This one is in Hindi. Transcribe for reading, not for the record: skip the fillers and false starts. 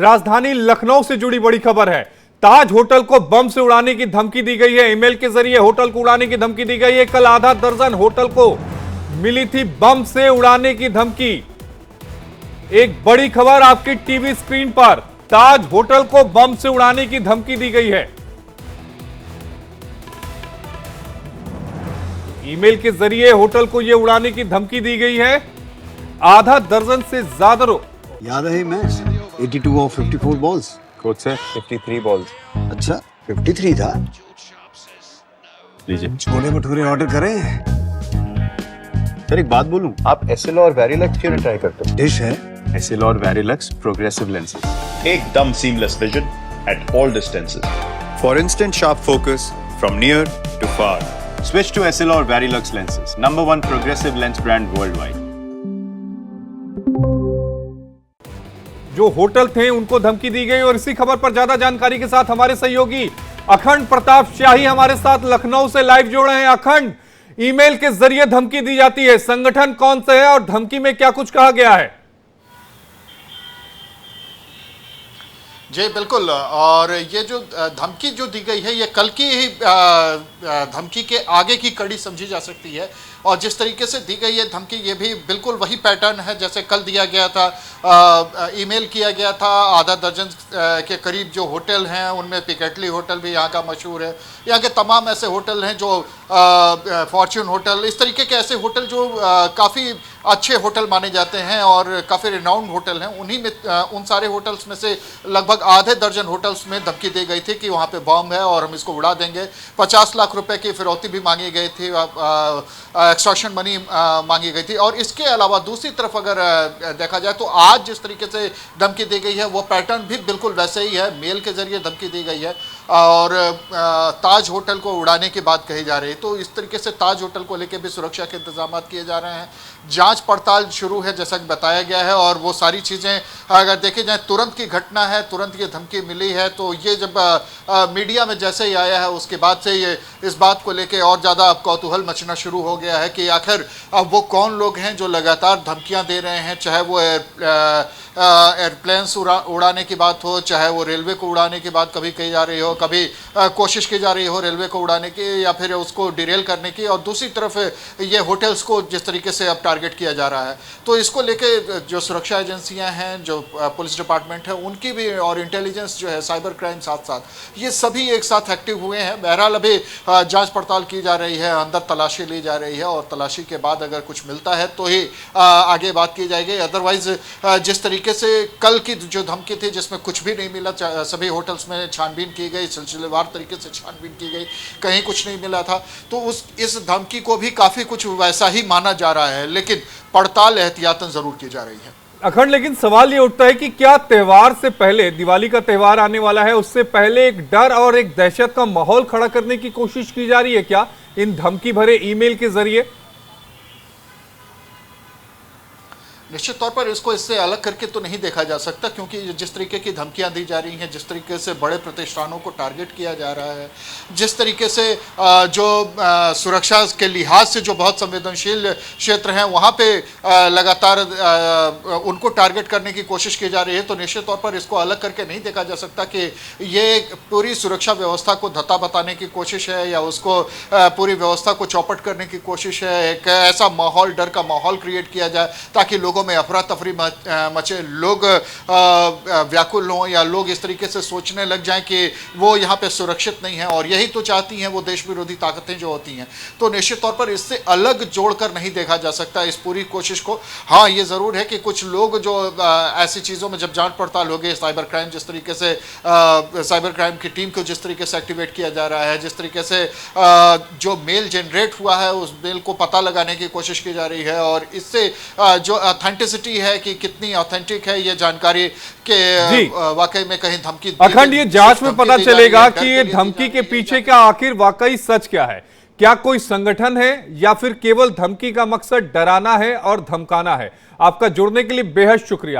राजधानी लखनऊ से जुड़ी बड़ी खबर है। ताज होटल को बम से उड़ाने की धमकी दी गई है। ईमेल के जरिए होटल को उड़ाने की धमकी दी गई है। कल आधा दर्जन होटल को मिली थी बम से उड़ाने की धमकी। एक बड़ी खबर आपकी टीवी स्क्रीन पर, ताज होटल को बम से उड़ाने की धमकी दी गई है। ईमेल के जरिए होटल को यह उड़ाने की धमकी दी गई है। आधा दर्जन से ज्यादा याद है मैच 82 और 54 बॉल्स। कोच से 53 बॉल्स। अच्छा 53 था। लीजिए। छोले भटूरे ऑर्डर करें। सर एक बात बोलूं, आप एसएल और वेरिलक्स क्यों नहीं ट्राई करते? डिश है एसएल और वेरिलक्स प्रोग्रेसिव लेंसेज। एकदम seamless vision at all distances. For instant sharp focus from near to far. Switch to SL or Verilux lenses, #1 progressive lens brand worldwide. जो होटल थे उनको धमकी दी गई। और इसी खबर पर ज्यादा जानकारी के साथ हमारे सहयोगी अखंड प्रताप शाही हमारे साथ लखनऊ से लाइव जोड़े हैं। अखंड, ईमेल के जरिए धमकी दी जाती है, संगठन कौन सा है और धमकी में क्या कुछ कहा गया है? जी बिल्कुल, और ये जो धमकी जो दी गई है ये कल की ही धमकी के आगे की कड़ी समझी जा सकती है। और जिस तरीके से दी गई है धमकी, ये भी बिल्कुल वही पैटर्न है जैसे कल दिया गया था, ईमेल किया गया था। आधा दर्जन के करीब जो होटल हैं उनमें पिकेटली होटल भी यहाँ का मशहूर है। यहाँ के तमाम ऐसे होटल हैं जो फॉर्च्यून होटल, इस तरीके के ऐसे होटल जो काफ़ी अच्छे होटल माने जाते हैं और काफ़ी रिनाउंड होटल हैं। उन्हीं में उन सारे होटल्स में से लगभग आधे दर्जन होटल्स में धमकी दी गई थी कि वहाँ पे बम है और हम इसको उड़ा देंगे। 50 लाख रुपए की फिरौती भी मांगी गई थी, एक्सटॉर्शन मनी मांगी गई थी। और इसके अलावा दूसरी तरफ अगर देखा जाए तो आज जिस तरीके से धमकी दी गई है वो पैटर्न भी बिल्कुल वैसे ही है। मेल के जरिए धमकी दी गई है और ताज होटल को उड़ाने की बात कही जा रही है। तो इस तरीके से ताज होटल को लेकर भी सुरक्षा के इंतजाम किए जा रहे हैं। जांच पड़ताल शुरू है जैसा कि बताया गया है। और वो सारी चीज़ें अगर देखी जाए, तुरंत की घटना है, तुरंत ये धमकी मिली है। तो ये जब मीडिया में जैसे ही आया है उसके बाद से ये इस बात को लेके और ज़्यादा कौतूहल मचना शुरू हो गया है कि आखिर अब वो कौन लोग हैं जो लगातार धमकियां दे रहे हैं, चाहे वो एयरप्लेन्स उड़ाने की बात हो, चाहे वो रेलवे को उड़ाने की बात कभी कही जा रही हो, कभी कोशिश की जा रही हो रेलवे को उड़ाने की या फिर उसको डिरेल करने की, और दूसरी तरफ ये होटल्स को जिस तरीके से अब टारगेट किया जा रहा है। तो इसको लेके जो सुरक्षा एजेंसियां हैं, जो पुलिस डिपार्टमेंट है उनकी भी, और इंटेलिजेंस जो है, साइबर क्राइम साथ साथ, ये सभी एक साथ एक्टिव हुए हैं। बहरहाल अभी जांच पड़ताल की जा रही है, अंदर तलाशी ली जा रही है और तलाशी के बाद अगर कुछ मिलता है तो ही आगे बात की जाएगी। अदरवाइज जिस तरीके से कल की जो धमकी थी जिसमें कुछ भी नहीं मिला, सभी होटल्स में छानबीन की गई, सिलसिलेवार तरीके से छानबीन की गई, कहीं कुछ नहीं मिला था। तो इस धमकी को भी काफ़ी कुछ वैसा ही माना जा रहा है, लेकिन पड़ताल एहतियातन जरूर की जा रही है। अखंड, लेकिन सवाल ये उठता है कि क्या त्योहार से पहले, दिवाली का त्योहार आने वाला है, उससे पहले एक डर और एक दहशत का माहौल खड़ा करने की कोशिश की जा रही है क्या इन धमकी भरे ईमेल के जरिए? निश्चित तौर पर इसको इससे अलग करके तो नहीं देखा जा सकता, क्योंकि जिस तरीके की धमकियां दी जा रही हैं, जिस तरीके से बड़े प्रतिष्ठानों को टारगेट किया जा रहा है, जिस तरीके से जो सुरक्षा के लिहाज से जो बहुत संवेदनशील क्षेत्र हैं वहाँ पे लगातार उनको टारगेट करने की कोशिश की जा रही है, तो निश्चित तौर पर इसको अलग करके नहीं देखा जा सकता कि ये पूरी सुरक्षा व्यवस्था को धत्ता बताने की कोशिश है या उसको पूरी व्यवस्था को चौपट करने की कोशिश है। एक ऐसा माहौल, डर का माहौल क्रिएट किया जाए ताकि लोगों में अफरा तफरी मचे, लोग व्याकुल हों या लोग इस तरीके से सोचने लग जाएं कि वो यहाँ पे सुरक्षित नहीं है। और यही तो चाहती हैं वो देश विरोधी ताकतें जो होती हैं। तो निश्चित तौर पर इससे अलग जोड़कर नहीं देखा जा सकता इस पूरी कोशिश को। हाँ, ये ज़रूर है कि कुछ लोग जो ऐसी चीज़ों में जब जांच पड़ताल हो गई, साइबर क्राइम जिस तरीके से साइबर क्राइम की टीम को जिस तरीके से एक्टिवेट किया जा रहा है, जिस तरीके से जो मेल जनरेट हुआ है उस मेल को पता लगाने की कोशिश की जा रही है, और इससे जो ऑथेंटिसिटी है कि कितनी ऑथेंटिक है ये जानकारी के वाकई में कहीं धमकी। अखंड, ये जांच में पता चलेगा कि ये धमकी के पीछे का आखिर वाकई सच क्या है। क्या कोई संगठन है या फिर केवल धमकी का मकसद डराना है और धमकाना है? आपका जुड़ने के लिए बेहद शुक्रिया।